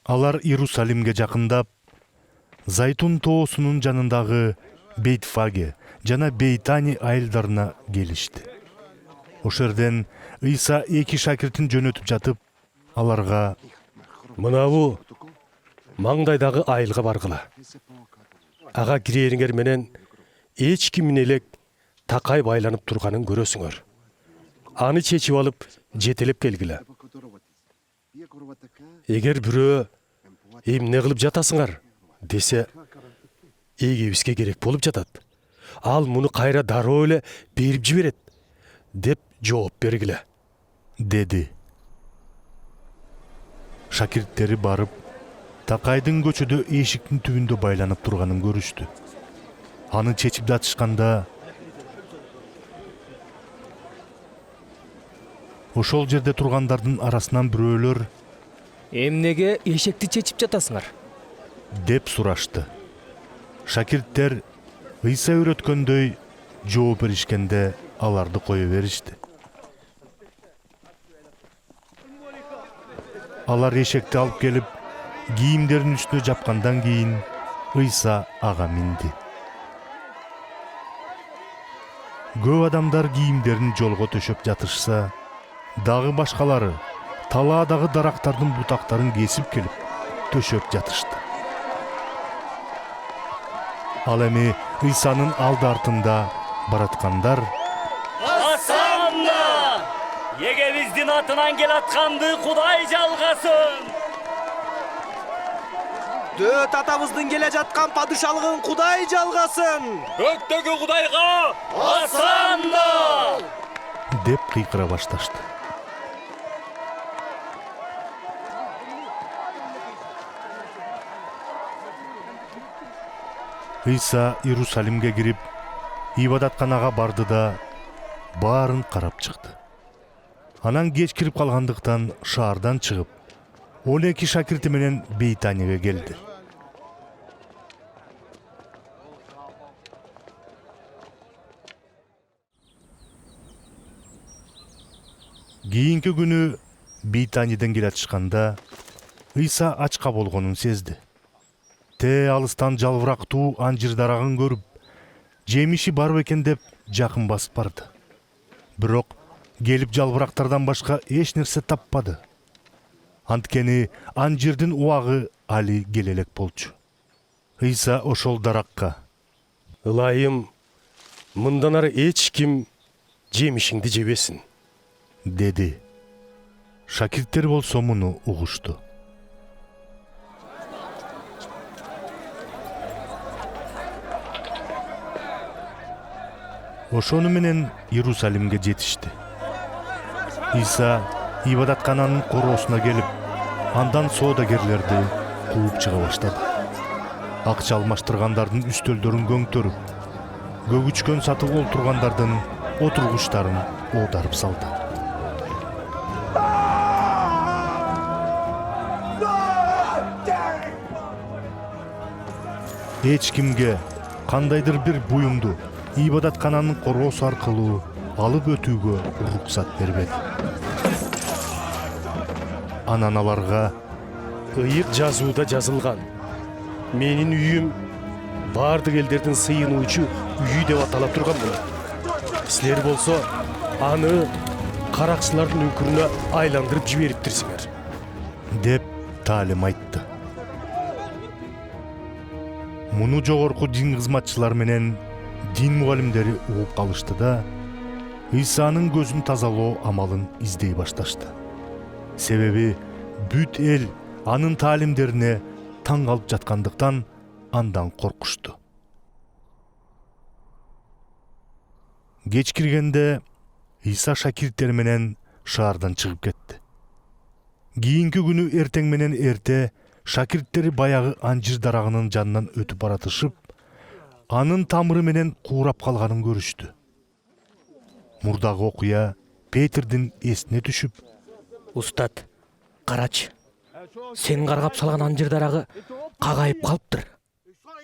Алар Иерусалимге жакындап, Зайтун тоосунун жанындагы Бейтфаге жана Бейтани айылдарына келишти. Ошол жерден Ыйса эки шакиртин жөнөтүп жатып, аларга: Мынабу маңдайдагы айылга баргыла. Ага кирериңер менен эч кимин элек такай байланып турганын көрөсүңөр. Аны чечип алып, жетелеп келгиле. Эгер бирөө эмне кылып жатасыңар десе, эгебизге керек болуп жатат. Ал муну кайра дароо эле берип жиберет деп жооп бергиле, деди. Шакирттери барып, такайдын көчөдө эшиктин түбүндө байланып турганын көрүштү. Аны чечип жатышканда ошол жерде тургандардын арасынан бирөөлөр: Эмнеге эшекти чечип жатасыңар? деп сурашты. Шакирттер Ыйса үйрөткөндөй жооп беришкенде аларды кое беришти. Алар эшекти алып келип, кийимдерин үстүнө жапкандан кийин Ыйса ага минди. Көп адамдар кийимдерин жолго төшөп жатышса, дагы башкалары талаадагы дарактардын бутактарын кесип келип төшөп жатышты. Ал эми Ыйсанын алды артында бараткандар: Асанна! Эгебиздин атынан келатканды Кудай жалгасын! Дөт атабыздын келе жаткан падышалыгын Кудай жалгасын! Көктөгү Кудайга Асанна! деп кыйкыра башташты. Ыйса Иерусалимге кирип, ибадатканага барды да баарын карап чыкты. Анан кеч кирип калгандыктан шаардан чыгып, 12 шакирти менен Бейтанияга келди. Кийинки күнү Бейтаниядан келатышканда Ыйса ачка болгонун сезди. Алыстан жалбырактуу анжир дарагын көрүп, жемиши бар бекен деп жакын басып барды. Бирок келип жалбырактардан башка эч нерсе таппады. Анткени анжирдин убагы али келе элек болчу. Ыйса ошол даракка: ылайым, мындан ары эч ким жемишиңди жебесин, деди. Шакирттер болсо муну угушту. Ошону менен Иерусалимге жетишти. Иса ибадаткананын короосуна келип, андан соодагерлерди кууп чыга баштады. Акча алмаштыргандардын үстөлдөрүн көңтөрүп, көгүчкөн сатып олтургандардын отургучтарын оодарып салды. Эч кимге кандайдыр бир буюмду ибадаткананын короосу аркылуу алып өтүүгө уруксат бербеди. Анан аларга: ыйык жазууда жазылган: менин үйүм бардык элдердин сыйынуучу үйү деп атала турган болот. Силер болсо аны каракчылардын үңкүрүнө айландырып жибериптирсиңер, деп таалим айтты. Муну жогорку дин кызматчылар менен дин мугалимдери угуп калышты да, Ыйсанын көзүн тазалоо амалын издей башташты. Себеби бүт эл анын таалимдерине таң калып жаткандыктан андан коркушту. Кеч киргенде Ыйса шакирттери менен шаардан чыгып кетти. Кийинки күнү эртең менен эрте шакирттери баягы анжир дарагынын жанынан өтүп баратышып, анын тамыры менен куурап калганын көрүштү. Мурдагы окуя Петрдин эсине түшүп: Устат, карачы, сен каргап салган анжир дарагы кагайып калыптыр,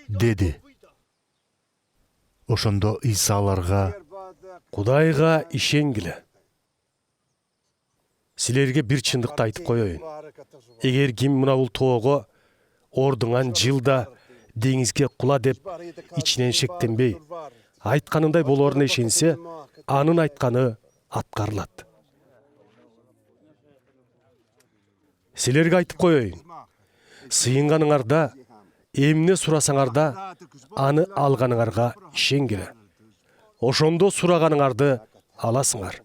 деди. Ошондо Ыйса аларга: Кудайга ишенгиле. силерге бир чындыкты айтып коеюн. Эгер ким мына бул тоого ордуңан жылда деңизге кула деп ичинен шектенбей, айтканындай болоруна ишенсе, анын айтканы аткарылат. Силерге айтып коеюн. Сыйынганыңарда, эмне сурасаңарда, аны алганыңарга ишенгиле. Ошондо сураганыңарды аласыңар.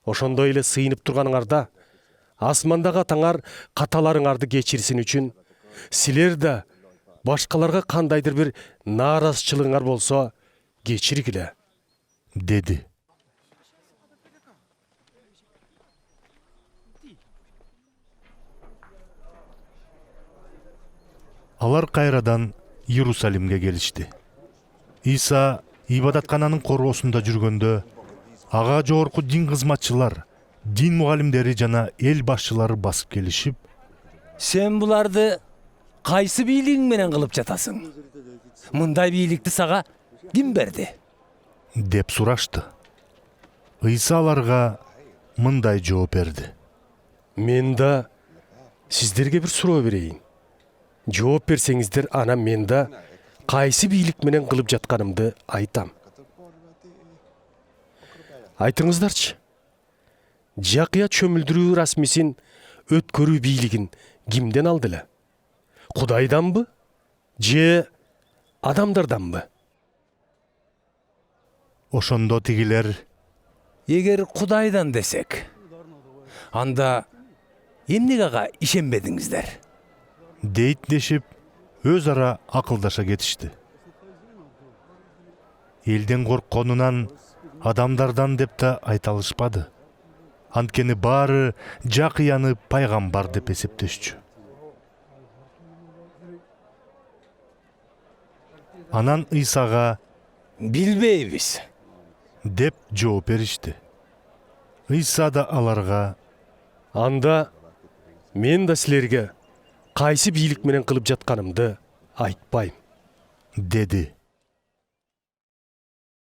Ошондой эле сыйынып турганыңарда, асмандагы атаңар каталарыңарды кечирсин үчүн, силер да башкаларга кандайдыр бир нааразычылыгыңар болсо кечиргиле, деди. Алар кайрадан Иерусалимге келишти. Иса ибадаткананын короосунда жүргөндө, ага жогорку дин кызматчылар, дин мугалимдери жана эл башчылары басып келишип, Сен буларды кайсы бийлигиң менен кылып жатасың? Мындай бийликти сага ким берди? деп сурашты. Иса аларга мындай жооп берди. Мен да сиздерге бир суроо берейин. Жооп берсеңиздер, ана мен да кайсы бийлик менен кылып жатканымды айтам. Айтыңыздарчы. Жакыя чөмүлдүрүү расмисин өткөрүү бийлигин кимден алды эле? Кудайданбы? Же адамдарданбы? Ошондо тигилер: Эгер Кудайдан десек, анда эмнеге ага ишенбедиңиздер? дейт дешип, өз ара акылдаша кетишти. Элден коркконунан адамдардан деп да айта алышпады. Анткени баары Жакыяны пайгамбар деп эсептешчү. Анан Исага Билбейбиз. деп жооп беришти. Иса да аларга: Анда мен да силерге кайсы бийлик менен кылып жатканымды айтпайм, деди.